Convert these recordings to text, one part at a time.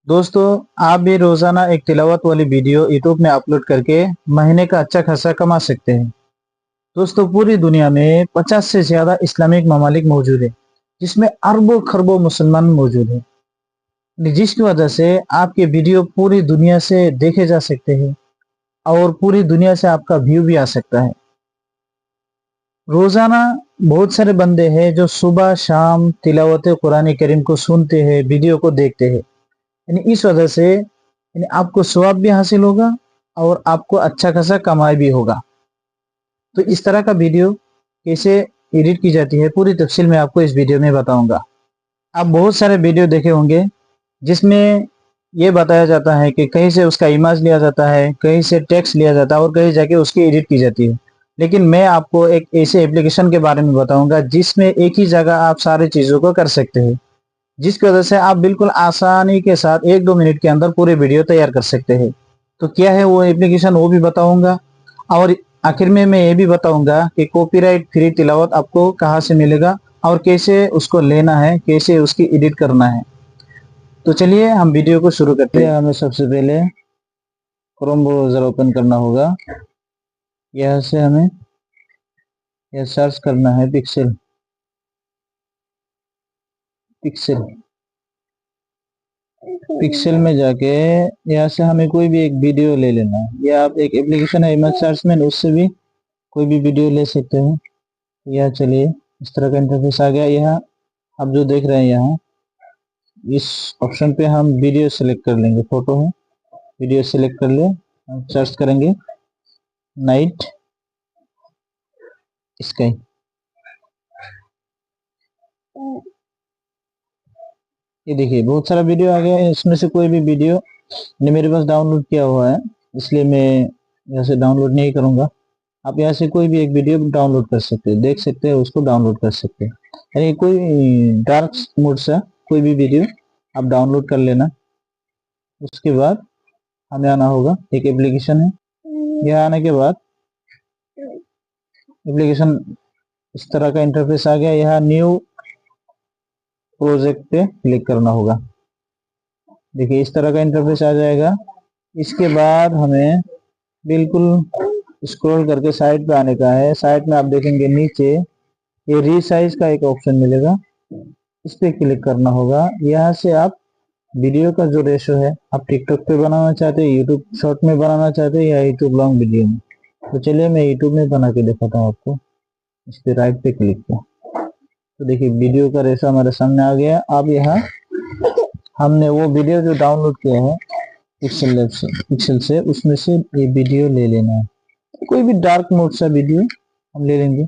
दोस्तों, आप भी रोजाना एक तिलावत वाली वीडियो यूट्यूब में अपलोड करके महीने का अच्छा खासा कमा सकते हैं। दोस्तों, पूरी दुनिया में 50 से ज्यादा इस्लामिक ममालिक मौजूद है, जिसमें अरबों खरबों मुसलमान मौजूद है, जिसकी वजह से आपके वीडियो पूरी दुनिया से देखे जा सकते हैं और पूरी दुनिया से आपका व्यू भी आ सकता है। रोजाना बहुत सारे बंदे हैं जो सुबह शाम तिलावत कुरान करीम को सुनते हैं, वीडियो को देखते हैं। इस वजह से आपको सवाब भी हासिल होगा और आपको अच्छा खासा कमाई भी होगा। तो इस तरह का वीडियो कैसे एडिट की जाती है, पूरी तफसील मैं आपको इस वीडियो में बताऊंगा। आप बहुत सारे वीडियो देखे होंगे जिसमें ये बताया जाता है कि कहीं से उसका इमेज लिया जाता है, कहीं से टेक्स्ट लिया जाता है और कहीं जाके उसकी एडिट की जाती है। लेकिन मैं आपको एक ऐसे एप्लीकेशन के बारे में बताऊंगा जिसमें एक ही जगह आप सारी चीजों को कर सकते हैं, जिसकी वजह से आप बिल्कुल आसानी के साथ 1-2 मिनट के अंदर पूरे वीडियो तैयार कर सकते हैं। तो क्या है वो एप्लीकेशन, वो भी बताऊंगा। और आखिर में मैं ये भी बताऊंगा कि कॉपीराइट फ्री तिलावत आपको कहाँ से मिलेगा और कैसे उसको लेना है, कैसे उसकी एडिट करना है। तो चलिए हम वीडियो को शुरू करते हैं। हमें सबसे पहले क्रोम ब्राउज़र ओपन करना होगा। यहाँ से हमें यह सर्च करना है पिक्सेल। पिक्सेल में जाके यहाँ से हमें कोई भी एक वीडियो ले लेना है, या आप एक एप्लीकेशन है इमेज सर्चमेंट, उससे भी कोई भी वीडियो ले सकते हैं। यह चलिए इस तरह का इंटरफेस आ गया। यहाँ आप जो देख रहे हैं, यहाँ इस ऑप्शन पे हम वीडियो सेलेक्ट कर लेंगे। फोटो है, वीडियो सेलेक्ट कर ले, हम सर्च करेंगे नाइट स्काई। ये देखिए बहुत सारा वीडियो आ गया है, इसमें से कोई भी वीडियो ने मेरे पास डाउनलोड किया हुआ है, इसलिए मैं यहाँ से डाउनलोड नहीं करूंगा। आप यहाँ से कोई भी एक वीडियो डाउनलोड कर सकते हैं, देख सकते हैं, उसको डाउनलोड कर सकते हैं। यानी कोई डार्क मोड से कोई भी वीडियो आप डाउनलोड कर लेना। उसके बाद हमें आना होगा, एक एप्लीकेशन है। यहाँ आने के बाद एप्लीकेशन इस तरह का इंटरफेस आ गया। यहाँ न्यू प्रोजेक्ट पे क्लिक करना होगा। देखिए इस तरह का इंटरफेस आ जाएगा। इसके बाद हमें बिल्कुल स्क्रॉल करके साइड पे आने का है। साइड में आप देखेंगे नीचे ये रीसाइज का एक ऑप्शन मिलेगा, इस पे क्लिक करना होगा। यहाँ से आप वीडियो का जो रेशो है, आप टिकटॉक पे बनाना चाहते हैं, यूट्यूब शॉर्ट में बनाना चाहते हैं या यूट्यूब लॉन्ग वीडियो में, तो चलिए मैं यूट्यूब में बना के दिखाता हूँ आपको। इस पे राइट पे क्लिक किया तो देखिए वीडियो का रेशो हमारे सामने आ गया। अब यहाँ हमने वो वीडियो जो डाउनलोड किया है पिक्सल से उसमें से ये वीडियो ले लेना है। कोई भी डार्क मोड सा वीडियो हम ले लेंगे।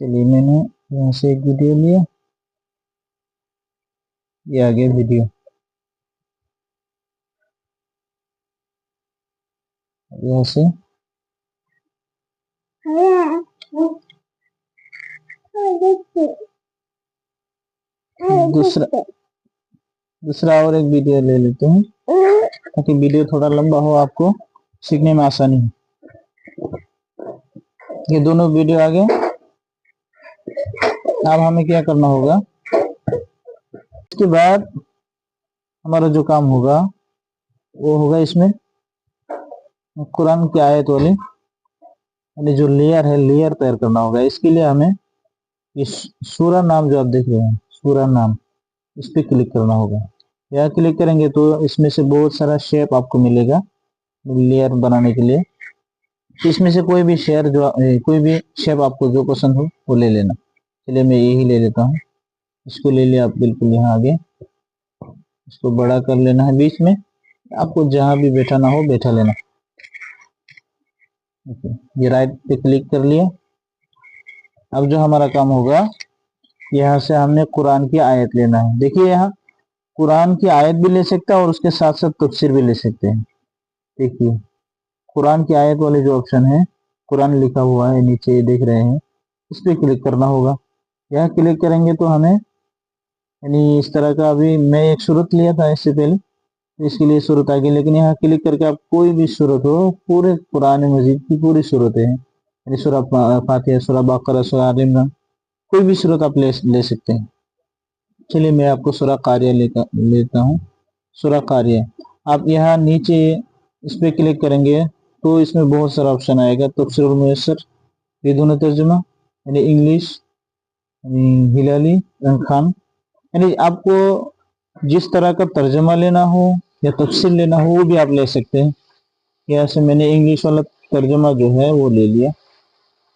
चलिए मैंने यहाँ से एक वीडियो लिया, ये आ गया वीडियो। यहाँ से दूसरा और एक वीडियो ले लेते हैं ताकि वीडियो थोड़ा लंबा हो, आपको सीखने में आसानी हो। ये दोनों वीडियो आ गए। अब हमें क्या करना होगा, इसके बाद हमारा जो काम होगा वो होगा इसमें कुरान की आयत वाली यानी जो लेयर है, लेयर तैयार करना होगा। इसके लिए हमें इस सूरा नाम जो आप देख रहे हैं, सूरा नाम, इस पे क्लिक करना होगा। यहाँ क्लिक करेंगे तो इसमें से बहुत सारा शेप आपको मिलेगा लेयर बनाने के लिए। तो इसमें से कोई भी कोई भी शेप आपको जो पसंद हो वो ले लेना। चलिए मैं यही ले लेता हूँ। इसको ले लिया, आप बिल्कुल यहाँ आगे इसको बड़ा कर लेना है। बीच में आपको जहां भी बैठाना हो बैठा लेना। ये राइट पे क्लिक कर लिया। अब जो हमारा काम होगा, यहाँ से हमने कुरान की आयत लेना है। देखिए यहाँ कुरान की आयत भी ले सकते हैं और उसके साथ साथ तफसीर भी ले सकते हैं। देखिए कुरान की आयत वाले जो ऑप्शन है, कुरान लिखा हुआ है नीचे, देख रहे हैं, इस पे क्लिक करना होगा। यहाँ क्लिक करेंगे तो हमें यानी इस तरह का, अभी मैं एक सूरत लिया था इससे पहले, इसके लिए सूरत आ गई। लेकिन यहाँ क्लिक करके आप कोई भी सूरत हो, पूरे कुरान मजीद की पूरी सूरतें हैं, यानी सूरह फातिहा, सूरह बकरा, सूरह आल इमरान, कोई भी सूरत आप ले सकते हैं। चलिए मैं आपको सूरह कारिया लेता हूँ। सूरह कारिया, आप यहाँ नीचे इस पे क्लिक करेंगे तो इसमें बहुत सारा ऑप्शन आएगा। तफसीरुल मुयस्सर, बिदून तर्जुमा, यानी इंग्लिश, हिलाली खान, यानी आपको जिस तरह का तर्जमा लेना हो या तफसीर लेना हो वो भी आप ले सकते हैं। यहाँ से मैंने इंग्लिश वाला तर्जमा जो है वो ले लिया।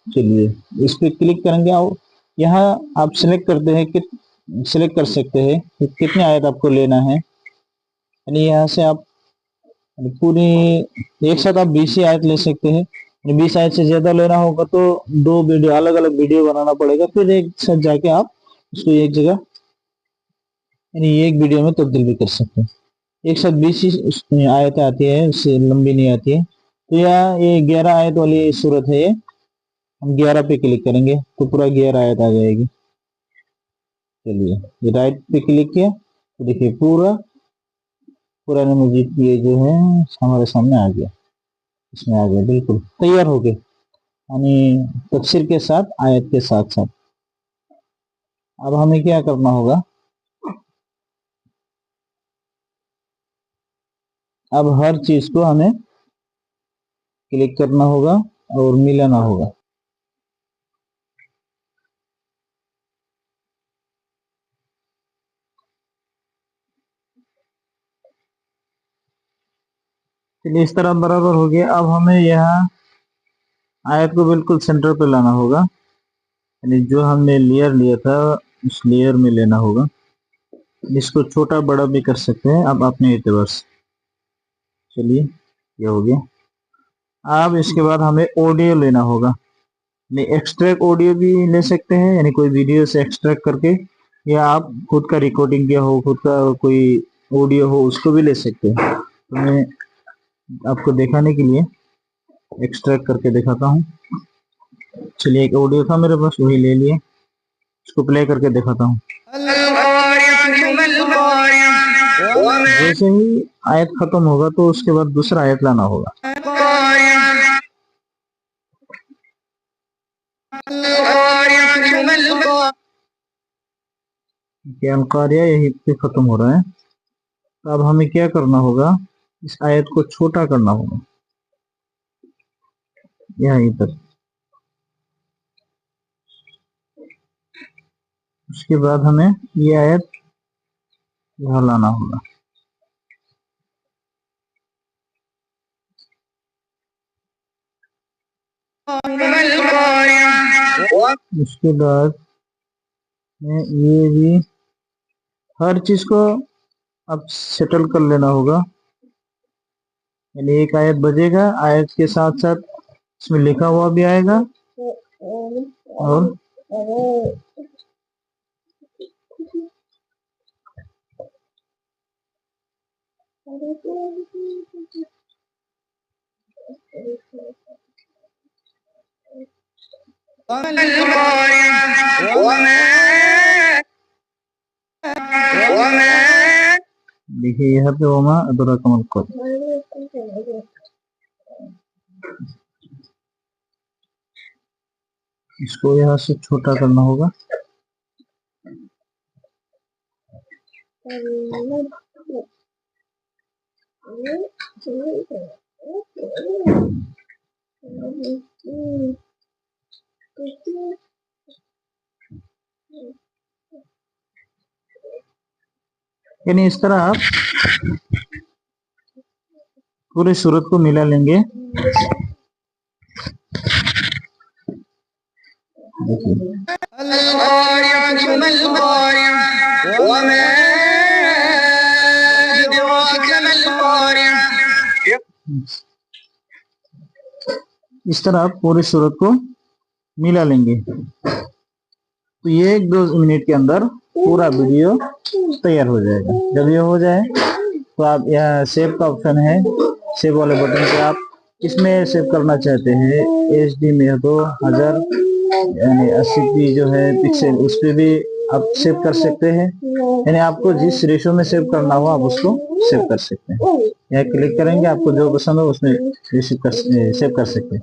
चलिए इस पे क्लिक करेंगे और यहाँ आप सिलेक्ट करते हैं कि सिलेक्ट कर सकते हैं कि कितने आयत आपको लेना है। यानी यहाँ से आप पूरी एक साथ आप 20 ही आयत ले सकते हैं। 20 आयत से ज्यादा लेना होगा तो दो वीडियो, अलग अलग वीडियो बनाना पड़ेगा, फिर एक साथ जाके आप उसको एक जगह यानी एक वीडियो में तब्दील भी कर सकते हैं। एक साथ 20 आयतें आती है, उससे लंबी नहीं आती है। तो यह ये 11 आयत वाली सूरत है। ये हम 11 पे क्लिक करेंगे तो पूरा 11 आयत आ जाएगी। चलिए ये राइट पे क्लिक किया तो देखिए पूरा कुरान मजीद ये जो है हमारे सामने आ गया, इसमें आ गया, बिल्कुल तैयार हो गए, यानी तफसीर के साथ, आयत के साथ साथ। अब हमें क्या करना होगा, अब हर चीज को हमें क्लिक करना होगा और मिलाना होगा। चलिए इस तरह बराबर हो गया। अब हमें यहाँ आयत को बिल्कुल सेंटर पे लाना होगा, यानी जो हमने लेयर लिया था उस लेयर में लेना होगा। इसको छोटा बड़ा भी कर सकते हैं आप अपने एतबार से। चलिए ये हो गया। अब इसके बाद हमें ऑडियो लेना होगा, यानी एक्सट्रैक्ट ऑडियो भी ले सकते हैं, यानी कोई वीडियो से एक्सट्रैक्ट करके, या आप खुद का रिकॉर्डिंग किया हो, खुद का कोई ऑडियो हो, उसको भी ले सकते हैं। तो मैं आपको दिखाने के लिए एक्सट्रैक्ट करके दिखाता हूँ। चलिए एक ऑडियो था मेरे पास, वही ले लिया, इसको प्ले करके दिखाता हूँ। जैसे ही आयत खत्म होगा तो उसके बाद दूसरा आयत लाना होगा। कारिया यही पे खत्म हो रहा है। तो अब हमें क्या करना होगा, इस आयत को छोटा करना होगा, यहाँ इधर। उसके बाद हमें ये आयत यहाँ लाना होगा। उसके बाद में ये भी हर चीज को अब सेटल कर लेना होगा, यानी एक आयत बजेगा, आयत के साथ साथ इसमें लिखा हुआ भी आएगा और देखिए यहाँ पे वमा अदराकमल क़ुरान, इसको यहाँ से छोटा करना होगा। यानी इस तरह आप पूरी सूरत को मिला लेंगे। इस तरह आप पूरी सूरत को मिला लेंगे तो ये 1-2 मिनट के अंदर पूरा वीडियो तैयार हो जाएगा। जब ये हो जाए तो आप यहाँ सेव का ऑप्शन है, सेव वाले बटन पे आप इसमें सेव करना चाहते हैं HD में तो 1000 यानी 80p जो है पिक्सल, उस पर भी आप सेव कर सकते हैं। यानी आपको जिस रेशो में सेव करना हो आप उसको सेव कर सकते हैं। यहाँ क्लिक करेंगे, आपको जो पसंद हो उसमें सेव कर सकते हैं।